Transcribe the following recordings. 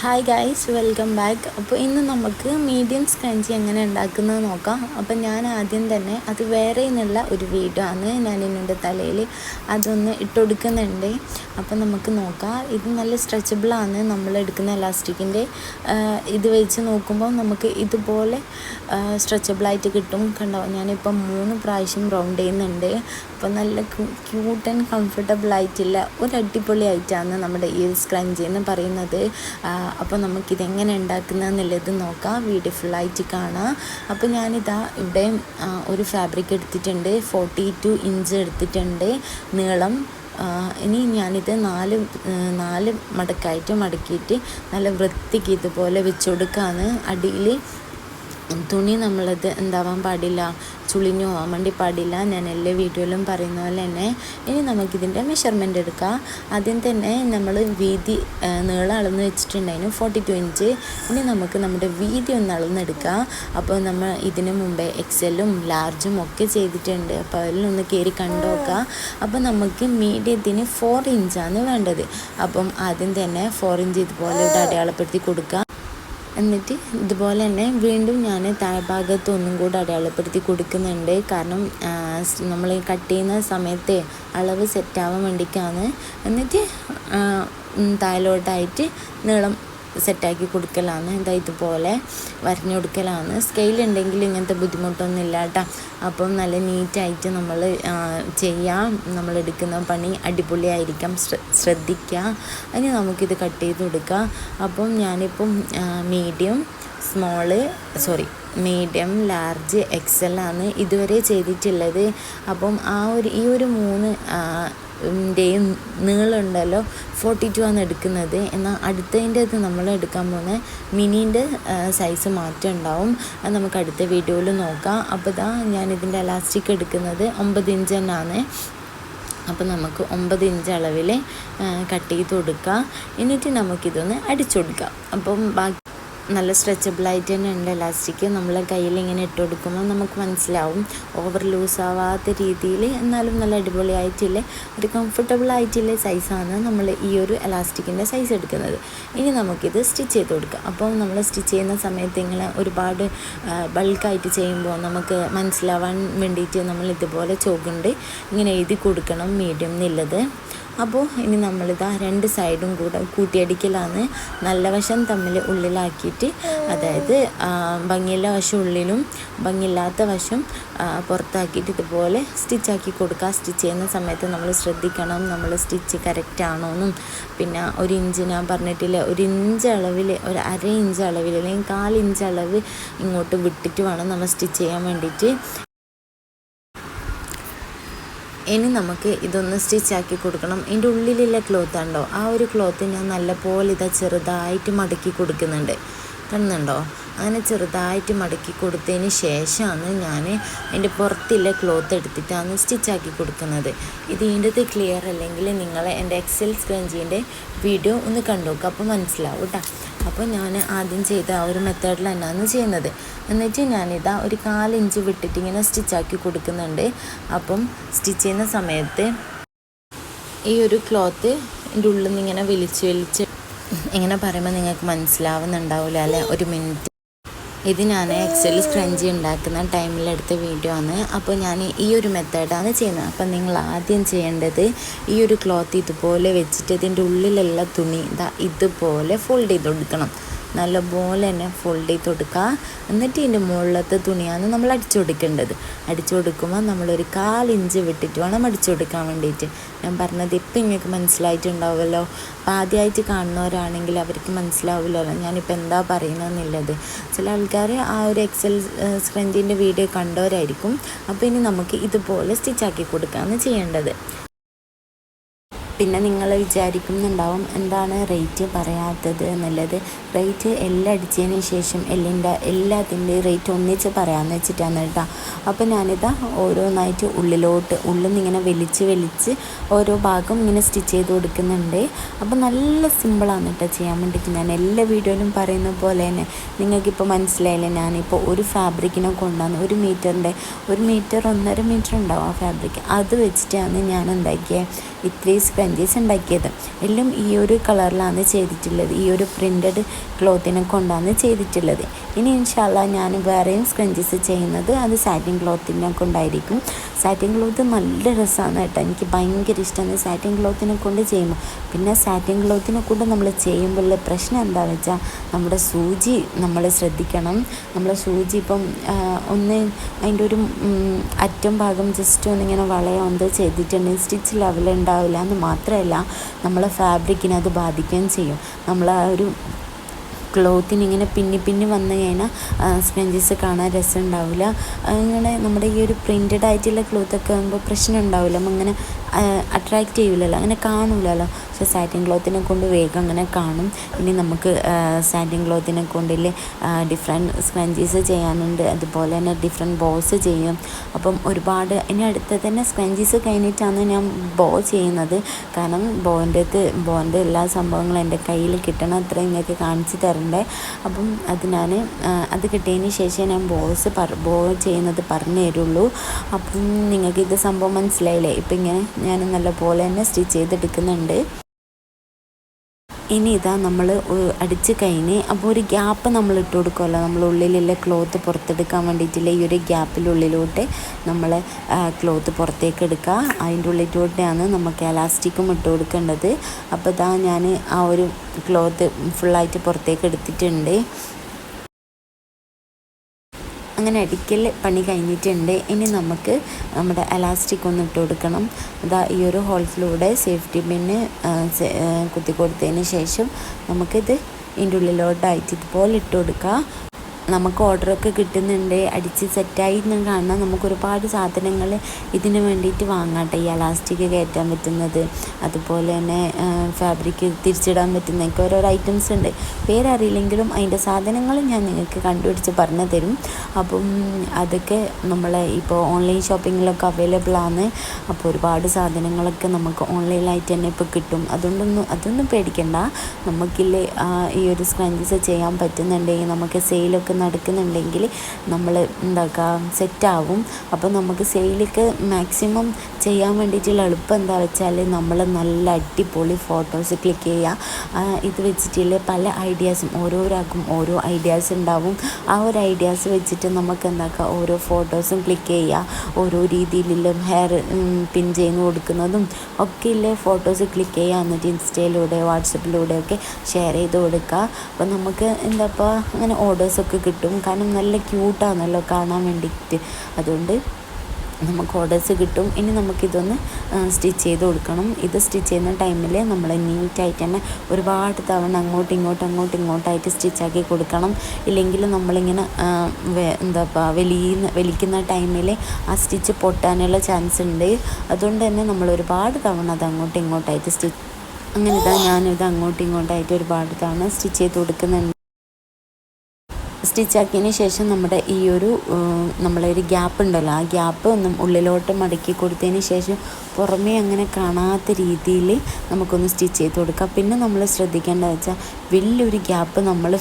Hi guys, welcome back. അപ്പോൾ ഇന്ന് നമുക്ക് മീഡിയം സ്ക്രഞ്ചി എങ്ങനെ ഉണ്ടാക്കുന്നത് നോക്കാം. അപ്പോൾ ഞാൻ ആദ്യം തന്നെ അത് വേറെ നിന്നുള്ള ഒരു വീഡിയോ ആണ് ഞാൻ എൻ്റെ തലയിൽ അതൊന്ന് ഇട്ടുകൊടുക്കുന്നുണ്ട്. അപ്പോൾ നമുക്ക് നോക്കാം. ഇത് നല്ല സ്ട്രെച്ചബിളാണ്. നമ്മൾ എടുക്കുന്ന എലാസ്റ്റിക്കിൻ്റെ ഇത് വെച്ച് നോക്കുമ്പോൾ നമുക്ക് ഇതുപോലെ സ്ട്രെച്ചബിളായിട്ട് കിട്ടും. കണ്ടോ, ഞാനിപ്പോൾ 3 പ്രാവശ്യം റൗണ്ട് ചെയ്യുന്നുണ്ട്. അപ്പോൾ നല്ല ക്യൂട്ട് ആൻഡ് കംഫർട്ടബിൾ ആയിട്ടുള്ള ഒരു അടിപൊളി ആയിട്ടാണ് നമ്മുടെ ഈ സ്ക്രഞ്ചി എന്ന് പറയുന്നത്. അപ്പോൾ നമുക്കിതെങ്ങനെ ഉണ്ടാക്കുന്നതെന്നുള്ളത് നോക്കാം. വീഡിയോ ഫുള്ളായിട്ട് കാണാം. അപ്പോൾ ഞാനിതാ ഇവിടെ ഒരു ഫാബ്രിക് എടുത്തിട്ടുണ്ട്. 42 ഇഞ്ച് എടുത്തിട്ടുണ്ട് നീളം. ഇനി ഞാനിത് നാല് മടക്കായിട്ട് മടക്കിയിട്ട് നല്ല വൃത്തിക്ക് ഇതുപോലെ വെച്ച് കൊടുക്കുകയാണ്. അടിയിൽ തുണി നമ്മളത് എന്താവാൻ പാടില്ല, ചുളിഞ്ഞു പോകാൻ വേണ്ടി പാടില്ല. ഞാൻ എല്ലാ വീഡിയോയിലും പറയുന്ന പോലെ തന്നെ. ഇനി നമുക്കിതിൻ്റെ മെഷർമെൻ്റ് എടുക്കാം. ആദ്യം തന്നെ നമ്മൾ വീതി നീളം അളന്ന് വെച്ചിട്ടുണ്ടായിരുന്നു 42 ഇഞ്ച്. ഇനി നമുക്ക് നമ്മുടെ വീതി ഒന്ന് അളന്നെടുക്കാം. അപ്പോൾ നമ്മൾ ഇതിന് മുമ്പേ എക്സലും ലാർജും ഒക്കെ ചെയ്തിട്ടുണ്ട്. അപ്പോൾ അതിലൊന്ന് കയറി കണ്ടു നോക്കാം. അപ്പോൾ നമുക്ക് മീഡിയത്തിന് 4 ഇഞ്ചാണ് വേണ്ടത്. അപ്പം ആദ്യം തന്നെ 4 ഇഞ്ച് ഇതുപോലെ അടയാളപ്പെടുത്തി കൊടുക്കുക. എന്നിട്ട് ഇതുപോലെ തന്നെ വീണ്ടും ഞാൻ താഴ്ഭാഗത്ത് ഒന്നും കൂടെ അടയാളപ്പെടുത്തി കൊടുക്കുന്നുണ്ട്. കാരണം നമ്മൾ കട്ട് ചെയ്യുന്ന സമയത്ത് അളവ് സെറ്റാവാൻ വേണ്ടിയിട്ടാണ്. എന്നിട്ട് താഴോട്ടായിട്ട് നീളം സെറ്റാക്കി കൊടുക്കലാണ്. ഇതുപോലെ വരഞ്ഞു കൊടുക്കലാണ്. സ്കെയിലുണ്ടെങ്കിൽ ഇങ്ങനത്തെ ബുദ്ധിമുട്ടൊന്നുമില്ല കേട്ടോ. അപ്പം നല്ല നീറ്റായിട്ട് നമ്മൾ ചെയ്യാം. നമ്മളെടുക്കുന്ന പണി അടിപൊളിയായിരിക്കാം, ശ്രദ്ധിക്കുക. ഇനി നമുക്കിത് കട്ട് ചെയ്ത് കൊടുക്കാം. അപ്പം ഞാനിപ്പം മീഡിയം, ലാർജ്, എക്സൽ ആണ് ഇതുവരെ ചെയ്തിട്ടുള്ളത്. അപ്പം ഈ ഒരു 3ൻ്റെയും നീളമുണ്ടല്ലോ 42 ആണ് എടുക്കുന്നത്. എന്നാൽ അടുത്തതിൻ്റെ അത് നമ്മൾ എടുക്കാൻ പോകുന്ന മിനീൻ്റെ സൈസ് മാറ്റം ഉണ്ടാവും. അത് നമുക്ക് അടുത്ത വീഡിയോയിൽ നോക്കാം. അപ്പോൾ ഞാനിതിൻ്റെ എലാസ്റ്റിക് എടുക്കുന്നത് 9 ഇഞ്ച് തന്നെയാണ്. അപ്പോൾ നമുക്ക് 9 ഇഞ്ച് അളവിൽ കട്ട് ചെയ്ത് കൊടുക്കുക. എന്നിട്ട് നമുക്കിതൊന്ന് അടിച്ചു കൊടുക്കാം. അപ്പം ബാക്കി നല്ല സ്ട്രെച്ചബിളായിട്ട് തന്നെ ഉണ്ട് എലാസ്റ്റിക്. നമ്മൾ കയ്യിൽ ഇങ്ങനെ ഇട്ട് കൊടുക്കുമ്പോൾ നമുക്ക് മനസ്സിലാവും. ഓവർ ലൂസ് ആവാത്ത രീതിയിൽ, എന്നാലും നല്ല അടിപൊളിയായിട്ടുള്ള ഒരു കംഫർട്ടബിൾ ആയിട്ടുള്ള സൈസാണ് നമ്മൾ ഈ ഒരു എലാസ്റ്റിക്കിൻ്റെ സൈസ് എടുക്കുന്നത്. ഇനി നമുക്കിത് സ്റ്റിച്ച് ചെയ്ത് കൊടുക്കാം. അപ്പോൾ നമ്മൾ സ്റ്റിച്ച് ചെയ്യുന്ന സമയത്ത് ഇങ്ങനെ ഒരുപാട് ബൾക്കായിട്ട് ചെയ്യുമ്പോൾ നമുക്ക് മനസ്സിലാവാൻ വേണ്ടിയിട്ട് നമ്മൾ ഇതുപോലെ ചോക്കുണ്ട് ഇങ്ങനെ എഴുതി കൊടുക്കണം മീഡിയം എന്നുള്ളത്. അപ്പോൾ ഇനി നമ്മളിതാ 2 സൈഡും കൂടെ കൂട്ടിയടിക്കലാണ്. നല്ല വശം തമ്മിൽ ഉള്ളിലാക്കിയിട്ട്, അതായത് ഭംഗിയുള്ള വശം ഉള്ളിലും ഭംഗിയില്ലാത്ത വശം പുറത്താക്കിയിട്ട് ഇതുപോലെ സ്റ്റിച്ചാക്കി കൊടുക്കുക. സ്റ്റിച്ച് ചെയ്യുന്ന സമയത്ത് നമ്മൾ ശ്രദ്ധിക്കണം, നമ്മൾ സ്റ്റിച്ച് കറക്റ്റ് ആണോന്നും. പിന്നെ 1 ഇഞ്ച് ഞാൻ പറഞ്ഞിട്ടില്ല, 1 ഇഞ്ച് അളവിൽ, ഒരു 1/2 ഇഞ്ച് അളവിൽ അല്ലെങ്കിൽ 1/4 ഇഞ്ച് അളവ് ഇങ്ങോട്ട് വിട്ടിട്ട് വേണം നമ്മൾ സ്റ്റിച്ച് ചെയ്യാൻ വേണ്ടിയിട്ട്. ഇനി നമുക്ക് ഇതൊന്ന് സ്റ്റിച്ചാക്കി കൊടുക്കണം. ഇതിൻ്റെ ഉള്ളിലുള്ള ക്ലോത്ത് ഉണ്ടോ, ആ ഒരു ക്ലോത്ത് ഞാൻ നല്ലപോലെ ചെറുതായിട്ട് മടക്കി കൊടുക്കുന്നുണ്ട്. കാണുന്നുണ്ടോ? അങ്ങനെ ചെറുതായിട്ട് മടക്കി കൊടുത്തതിന് ശേഷമാണ് ഞാൻ അതിൻ്റെ പുറത്തുള്ള ക്ലോത്ത് എടുത്തിട്ടാണ് സ്റ്റിച്ചാക്കി കൊടുക്കുന്നത്. ഇതിൻ്റെ ക്ലിയർ അല്ലെങ്കിൽ നിങ്ങൾ എൻ്റെ എക്സൽ സ്ക്രഞ്ചീൻ്റെ വീഡിയോ ഒന്ന് കണ്ടു നോക്കുക, അപ്പോൾ മനസ്സിലാവും കേട്ടോ. അപ്പോൾ ഞാൻ ആദ്യം ചെയ്ത ആ ഒരു മെത്തേഡിൽ തന്നെയാണ് ചെയ്യുന്നത്. എന്നിട്ട് ഞാനിതാ ഒരു 1/4 ഇഞ്ച് വിട്ടിട്ട് ഇങ്ങനെ സ്റ്റിച്ചാക്കി കൊടുക്കുന്നുണ്ട്. അപ്പം സ്റ്റിച്ച് ചെയ്യുന്ന സമയത്ത് ഈ ഒരു ക്ലോത്ത് എൻ്റെ ഉള്ളിൽ നിന്ന് ഇങ്ങനെ വലിച്ച് ഇങ്ങനെ പറയുമ്പോൾ നിങ്ങൾക്ക് മനസ്സിലാവുന്നുണ്ടാവില്ല അല്ലേ? 1 മിനിറ്റ്. ഇത് ഞാൻ എക്സൽ സ്ക്രഞ്ചി ഉണ്ടാക്കുന്ന ടൈമിലെടുത്ത വീഡിയോ ആണ്. അപ്പോൾ ഞാൻ ഈ ഒരു മെത്തേഡാണ് ചെയ്യുന്നത്. അപ്പം നിങ്ങൾ ആദ്യം ചെയ്യേണ്ടത് ഈ ഒരു ക്ലോത്ത് ഇതുപോലെ വെച്ചിട്ട് ഇതിൻ്റെ ഉള്ളിലുള്ള തുണി ഇതുപോലെ ഫോൾഡ് ചെയ്ത് കൊടുക്കണം. നല്ലപോലെ തന്നെ ഫോൾഡ് ചെയ്ത് കൊടുക്കുക. എന്നിട്ട് ഇതിൻ്റെ മുകളിലത്തെ തുണിയാണ് നമ്മൾ അടിച്ചു കൊടുക്കേണ്ടത്. അടിച്ചു കൊടുക്കുമ്പോൾ നമ്മളൊരു 1/4 ഇഞ്ച് വിട്ടിട്ട് വേണം അടിച്ചു കൊടുക്കാൻ വേണ്ടിയിട്ട്. ഞാൻ പറഞ്ഞത് ഇപ്പം നിങ്ങൾക്ക് മനസ്സിലായിട്ടുണ്ടാവുമല്ലോ. അപ്പോൾ ആദ്യമായിട്ട് കാണുന്നവരാണെങ്കിൽ അവർക്ക് മനസ്സിലാവില്ലല്ലോ ഞാനിപ്പോൾ എന്താ പറയുന്നതെന്നുള്ളത്. ചില ആൾക്കാർ ആ ഒരു എക്സൽ സ്ക്രഞ്ചിൻ്റെ വീഡിയോ കണ്ടവരായിരിക്കും. അപ്പോൾ ഇനി നമുക്ക് ഇതുപോലെ സ്റ്റിച്ചാക്കി കൊടുക്കുകയാണ് ചെയ്യേണ്ടത്. പിന്നെ നിങ്ങൾ വിചാരിക്കുന്നുണ്ടാവും എന്താണ് റേറ്റ് പറയാത്തത് എന്നുള്ളത്. റേറ്റ് എല്ലാം അടിച്ചതിന് ശേഷം എല്ലാത്തിൻ്റെ റേറ്റ് ഒന്നിച്ച് പറയാമെന്ന് വെച്ചിട്ടാണ് കേട്ടോ. അപ്പോൾ ഞാനിതാ ഓരോന്നായിട്ട് ഉള്ളിൽ നിന്നിങ്ങനെ വലിച്ച് ഓരോ ഭാഗം ഇങ്ങനെ സ്റ്റിച്ച് ചെയ്ത് കൊടുക്കുന്നുണ്ട്. അപ്പോൾ നല്ല സിമ്പിളാണ് കേട്ടോ ചെയ്യാൻ വേണ്ടിയിട്ട്. ഞാൻ എല്ലാ വീഡിയോയിലും പറയുന്ന പോലെ തന്നെ നിങ്ങൾക്കിപ്പോൾ മനസ്സിലായില്ലേ. ഞാനിപ്പോൾ ഒരു ഫാബ്രിക്കിനെ കൊണ്ടാണ് 1 മീറ്റർ 1.5 മീറ്റർ ഉണ്ടാവും ആ ഫാബ്രിക്. അത് വെച്ചിട്ടാണ് ഞാൻ എന്താക്കിയത് ഇത്രയും സ്ക്രഞ്ചീസ് ഉണ്ടാക്കിയത്. എല്ലാം ഈ ഒരു കളറിലാണ് ചെയ്തിട്ടുള്ളത്, ഈ ഒരു പ്രിൻറ്റഡ് ക്ലോത്തിനെ കൊണ്ടാണ് ചെയ്തിട്ടുള്ളത്. ഇനി ഇൻഷാ അല്ലാ ഞാൻ വേറെയും സ്ക്രഞ്ചീസ് ചെയ്യുന്നത് അത് സാറ്റിൻ ക്ലോത്തിനെ കൊണ്ടായിരിക്കും. സാറ്റിൻ ക്ലോത്ത് നല്ല രസമാണ് കേട്ടോ, എനിക്ക് ഭയങ്കര ഇഷ്ടമാണ് സാറ്റിൻ ക്ലോത്തിനെ കൊണ്ട് ചെയ്യുമ്പോൾ. പിന്നെ സാറ്റിൻ ക്ലോത്തിനെ കൊണ്ട് നമ്മൾ ചെയ്യുമ്പോഴുള്ള പ്രശ്നം എന്താണെന്ന് വെച്ചാൽ നമ്മുടെ സൂചി നമ്മൾ ശ്രദ്ധിക്കണം. നമ്മളെ സൂചി ഇപ്പം ഒന്ന് അതിൻ്റെ ഒരു അറ്റം ഭാഗം ജസ്റ്റ് ഒന്നിങ്ങനെ വളയോ ചെയ്തിട്ടുണ്ടെങ്കിൽ സ്റ്റിച്ച് ലെവൽ ഉണ്ടാവില്ല എന്ന് മാത്രമല്ല നമ്മളെ ഫാബ്രിക്കിനെ അത് ബാധിക്കുകയും ചെയ്യും. നമ്മൾ ആ ഒരു ക്ലോത്തിന് ഇങ്ങനെ പിന്നി വന്നു കഴിഞ്ഞാൽ സ്ക്രഞ്ചീസ് കാണാൻ രസം ഉണ്ടാവില്ല. അങ്ങനെ നമ്മുടെ ഈ ഒരു പ്രിൻറ്റഡ് ആയിട്ടുള്ള ക്ലോത്തൊക്കെ ആകുമ്പോൾ പ്രശ്നം ഉണ്ടാവില്ല, അങ്ങനെ അട്രാക്റ്റ് ചെയ്യില്ലല്ലോ, അങ്ങനെ കാണില്ലല്ലോ. പക്ഷേ സാറ്റിൻ ക്ലോത്തിനെ കൊണ്ട് വേഗം അങ്ങനെ കാണും. ഇനി നമുക്ക് സാറ്റിൻ ക്ലോത്തിനെ കൊണ്ടിൽ ഡിഫറെൻറ്റ് സ്ക്രഞ്ചീസ് ചെയ്യാനുണ്ട്, അതുപോലെ തന്നെ ഡിഫറെൻറ്റ് ബോസ് ചെയ്യും. അപ്പം ഒരുപാട് ഇനി അടുത്ത തന്നെ സ്ക്രഞ്ചീസ് കഴിഞ്ഞിട്ടാണ് ഞാൻ ബോ ചെയ്യുന്നത്. കാരണം ബോൻ്റെ എല്ലാ സംഭവങ്ങളും എൻ്റെ കയ്യിൽ കിട്ടണം, അത്ര നിങ്ങൾക്ക് കാണിച്ചു തരണ്ടേ. അപ്പം അത് കിട്ടിയതിന് ശേഷം ഞാൻ ബോ ചെയ്യുന്നത് പറഞ്ഞു തരുള്ളൂ. അപ്പം നിങ്ങൾക്ക് ഇത് സംഭവം മനസ്സിലായില്ലേ? ഇപ്പം ഇങ്ങനെ ഞാൻ നല്ലപോലെ തന്നെ സ്റ്റിച്ച് ചെയ്തെടുക്കുന്നുണ്ട്. ഇനി ഇതാ നമ്മൾ അടിച്ച് കഴിഞ്ഞ് അപ്പോൾ ഒരു ഗ്യാപ്പ് നമ്മൾ ഇട്ട് കൊടുക്കുമല്ലോ, നമ്മൾ ഉള്ളിലുള്ള ക്ലോത്ത് പുറത്തെടുക്കാൻ വേണ്ടിയിട്ടില്ല. ഈ ഒരു ഗ്യാപ്പിനുള്ളിലോട്ട് നമ്മൾ ക്ലോത്ത് പുറത്തേക്ക് എടുക്കുക. അതിൻ്റെ ഉള്ളിലോട്ടാണ് നമുക്ക് എലാസ്റ്റിക്കും ഇട്ട് കൊടുക്കേണ്ടത്. അപ്പോൾ ഇതാ ഞാൻ ആ ഒരു ക്ലോത്ത് ഫുള്ളായിട്ട് പുറത്തേക്ക് എടുത്തിട്ടുണ്ട്. അങ്ങനെ അടിക്കൽ പണി കഴിഞ്ഞിട്ടുണ്ട്. ഇനി നമുക്ക് നമ്മുടെ എലാസ്റ്റിക് ഒന്ന് ഇട്ട് കൊടുക്കണം. അതാ ഈ ഒരു ഹോൾസിലൂടെ സേഫ്റ്റി പിന്ന് കുത്തി കൊടുത്തതിന് ശേഷം നമുക്കിത് ഇതിൻ്റെ ഉള്ളിലോട്ടായിട്ട് ഇതുപോലെ ഇട്ട് കൊടുക്കുക. നമുക്ക് ഓർഡറൊക്കെ കിട്ടുന്നുണ്ട്, അടിച്ച് സെറ്റായി കാണാൻ നമുക്ക് ഒരുപാട് സാധനങ്ങൾ ഇതിന് വേണ്ടിയിട്ട് വാങ്ങാട്ടെ. ഈ എലാസ്റ്റിക് കയറ്റാൻ പറ്റുന്നത്, അതുപോലെ തന്നെ ഫാബ്രിക് തിരിച്ചിടാൻ പറ്റുന്നതൊക്കെ ഓരോരോ ഐറ്റംസ് ഉണ്ട്. പേരറിയില്ലെങ്കിലും അതിൻ്റെ സാധനങ്ങൾ ഞാൻ നിങ്ങൾക്ക് കണ്ടുപിടിച്ച് പറഞ്ഞു തരും. അപ്പം അതൊക്കെ നമ്മളെ ഇപ്പോൾ ഓൺലൈൻ ഷോപ്പിങ്ങിലൊക്കെ അവൈലബിൾ ആണ്. അപ്പോൾ ഒരുപാട് സാധനങ്ങളൊക്കെ നമുക്ക് ഓൺലൈനായിട്ട് തന്നെ ഇപ്പോൾ കിട്ടും. അതൊന്നും പേടിക്കണ്ട. നമുക്കില്ലേ ഈ ഒരു സ്ക്രഞ്ചീസ് ചെയ്യാൻ പറ്റുന്നുണ്ടെങ്കിൽ, നമുക്ക് സെയിലൊക്കെ നടക്കുന്നുണ്ടെങ്കിൽ നമ്മൾ സെറ്റാവും. അപ്പോൾ നമുക്ക് സെയിലൊക്കെ മാക്സിമം ചെയ്യാൻ വേണ്ടിയിട്ടുള്ള എളുപ്പം എന്താ വെച്ചാൽ നമ്മൾ നല്ല അടിപൊളി ഫോട്ടോസ് ക്ലിക്ക് ചെയ്യുക. ഇത് വെച്ചിട്ടുള്ള പല ഐഡിയാസും ഓരോരാൾക്കും ഓരോ ഐഡിയാസ് ഉണ്ടാവും. ആ ഒരു ഐഡിയാസ് വെച്ചിട്ട് നമുക്ക് ഓരോ ഫോട്ടോസും ക്ലിക്ക് ചെയ്യുക. ഓരോ രീതിയിലുള്ള ഹെയർ പിൻ ചെയ്ത് കൊടുക്കുന്നതും ഒക്കെ ഇല്ലേ ഫോട്ടോസ് ക്ലിക്ക് ചെയ്യുക. എന്നിട്ട് ഇൻസ്റ്റയിലൂടെ വാട്സപ്പിലൂടെയൊക്കെ ഷെയർ ചെയ്ത് കൊടുക്കുക. അപ്പോൾ നമുക്ക് അങ്ങനെ ഓർഡേഴ്സൊക്കെ കിട്ടും. കാരണം നല്ല ക്യൂട്ടാണല്ലോ കാണാൻ വേണ്ടിയിട്ട്, അതുകൊണ്ട് നമുക്ക് ഓർഡേഴ്സ് കിട്ടും. ഇനി നമുക്കിതൊന്ന് സ്റ്റിച്ച് ചെയ്ത് കൊടുക്കണം. ഇത് സ്റ്റിച്ച് ചെയ്യുന്ന ടൈമിൽ നമ്മൾ നീറ്റായിട്ട് തന്നെ ഒരുപാട് തവണ അങ്ങോട്ടും ഇങ്ങോട്ടായിട്ട് സ്റ്റിച്ചാക്കി കൊടുക്കണം. ഇല്ലെങ്കിൽ നമ്മളിങ്ങനെ വലിക്കുന്ന ടൈമിൽ ആ സ്റ്റിച്ച് പൊട്ടാനുള്ള ചാൻസ് ഉണ്ട്. അതുകൊണ്ട് തന്നെ നമ്മൾ ഒരുപാട് തവണ അത് അങ്ങോട്ടും ഇങ്ങോട്ടായിട്ട് അങ്ങനെ ഞാനിത് അങ്ങോട്ടും ഇങ്ങോട്ടായിട്ട് ഒരുപാട് തവണ സ്റ്റിച്ച് ചെയ്ത് കൊടുക്കുന്നുണ്ട്. സ്റ്റിച്ചാക്കിയതിന് ശേഷം നമ്മുടെ ഈ ഒരു നമ്മളൊരു ഗ്യാപ്പ് ഉണ്ടല്ലോ, ആ ഗ്യാപ്പ് ഉള്ളിലോട്ട് മടക്കി കൊടുത്തതിന് ശേഷം പുറമേ അങ്ങനെ കാണാത്ത രീതിയിൽ നമുക്കൊന്ന് സ്റ്റിച്ച് ചെയ്ത് കൊടുക്കാം. പിന്നെ നമ്മൾ ശ്രദ്ധിക്കേണ്ടത് വെച്ചാൽ വലിയൊരു ഗ്യാപ്പ് നമ്മൾ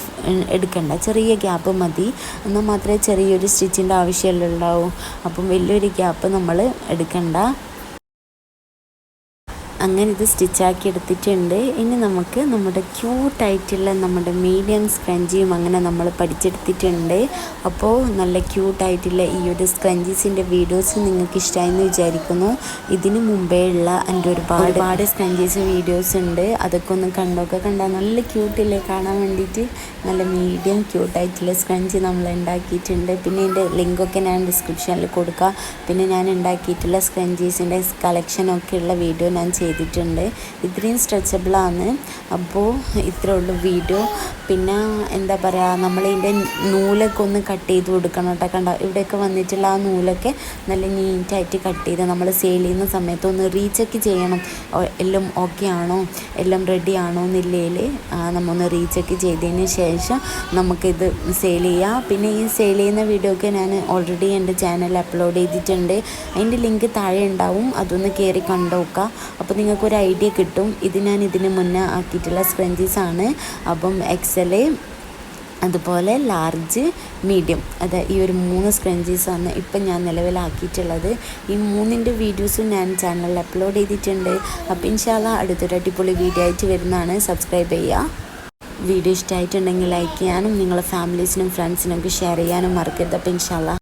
എടുക്കണ്ട, ചെറിയ ഗ്യാപ്പ് മതി. എന്നാൽ മാത്രമേ ചെറിയൊരു സ്റ്റിച്ചിൻ്റെ ആവശ്യമുണ്ടാവും. അപ്പം വലിയൊരു ഗ്യാപ്പ് നമ്മൾ എടുക്കണ്ട. അങ്ങനെ ഇത് സ്റ്റിച്ചാക്കി എടുത്തിട്ടുണ്ട്. ഇനി നമുക്ക് നമ്മുടെ ക്യൂട്ടായിട്ടുള്ള നമ്മുടെ മീഡിയം സ്ക്രഞ്ചിയും അങ്ങനെ നമ്മൾ പഠിച്ചെടുത്തിട്ടുണ്ട്. അപ്പോൾ നല്ല ക്യൂട്ടായിട്ടുള്ള ഈ ഒരു സ്ക്രഞ്ചീസിൻ്റെ വീഡിയോസ് നിങ്ങൾക്ക് ഇഷ്ടമായെന്ന് വിചാരിക്കുന്നു. ഇതിന് മുമ്പേ ഉള്ള എൻ്റെ ഒരുപാട് സ്ക്രഞ്ചീസ് വീഡിയോസ് ഉണ്ട്, അതൊക്കെ ഒന്ന് കണ്ടാൽ നല്ല ക്യൂട്ടില്ലേ കാണാൻ വേണ്ടിയിട്ട്. നല്ല മീഡിയം ക്യൂട്ടായിട്ടുള്ള സ്ക്രഞ്ചി നമ്മൾ ഉണ്ടാക്കിയിട്ടുണ്ട്. പിന്നെ ഇതിൻ്റെ ലിങ്കൊക്കെ ഞാൻ ഡിസ്ക്രിപ്ഷനിൽ കൊടുക്കാം. പിന്നെ ഞാൻ ഉണ്ടാക്കിയിട്ടുള്ള സ്ക്രഞ്ചീസിൻ്റെ കളക്ഷനൊക്കെ ഉള്ള വീഡിയോ ഞാൻ ചെയ്തിട്ടുണ്ട്. ഇത്രയും സ്ട്രെച്ചബിളാണ്. അപ്പോൾ ഇത്രേ ഉള്ളൂ വീഡിയോ. പിന്നെ എന്താ പറയുക, നമ്മളിതിൻ്റെ നൂലൊക്കെ ഒന്ന് കട്ട് ചെയ്ത് കൊടുക്കണം കേട്ടോ. കണ്ടോ, ഇവിടെയൊക്കെ വന്നിട്ടുള്ള ആ നൂലൊക്കെ നല്ല നീറ്റായിട്ട് കട്ട് ചെയ്ത് നമ്മൾ സെയിൽ ചെയ്യുന്ന സമയത്ത് ഒന്ന് റീചെക്ക് ചെയ്യണം. എല്ലാം ഓക്കെ ആണോ, എല്ലാം റെഡി ആണോ എന്നില്ലേൽ നമ്മൊന്ന് റീചെക്ക് ചെയ്തതിന് ശേഷം നമുക്കിത് സെയിൽ ചെയ്യാം. പിന്നെ ഈ സെയിൽ ചെയ്യുന്ന വീഡിയോ ഒക്കെ ഞാൻ ഓൾറെഡി എൻ്റെ ചാനലിൽ അപ്ലോഡ് ചെയ്തിട്ടുണ്ട്. അതിൻ്റെ ലിങ്ക് താഴെ ഉണ്ടാവും, അതൊന്ന് കയറി കണ്ടു നോക്കുക. അപ്പോൾ നിങ്ങൾക്കൊരു ഐഡിയ കിട്ടും. ഇത് ഞാൻ ഇതിന് മുന്നേ ആക്കിയിട്ടുള്ള സ്ക്രഞ്ചീസാണ്. അപ്പം XL, അതുപോലെ ലാർജ്, മീഡിയം, ഈ ഒരു 3 സ്ക്രഞ്ചീസാണ് ഇപ്പം ഞാൻ നിലവിലാക്കിയിട്ടുള്ളത്. ഈ 3ൻ്റെ വീഡിയോസും ഞാൻ ചാനലിൽ അപ്ലോഡ് ചെയ്തിട്ടുണ്ട്. അപ്പോൾ ഇൻഷാല്ലാ അടുത്തൊരു അടിപൊളി വീഡിയോ ആയിട്ട് വരുന്നതാണ്. സബ്സ്ക്രൈബ് ചെയ്യുക. വീഡിയോ ഇഷ്ടമായിട്ടുണ്ടെങ്കിൽ ലൈക്ക് ചെയ്യാനും നിങ്ങളുടെ ഫാമിലീസിനും ഫ്രണ്ട്സിനൊക്കെ ഷെയർ ചെയ്യാനും മറക്കരുത്. അപ്പോൾ ഇൻഷാല്ലാ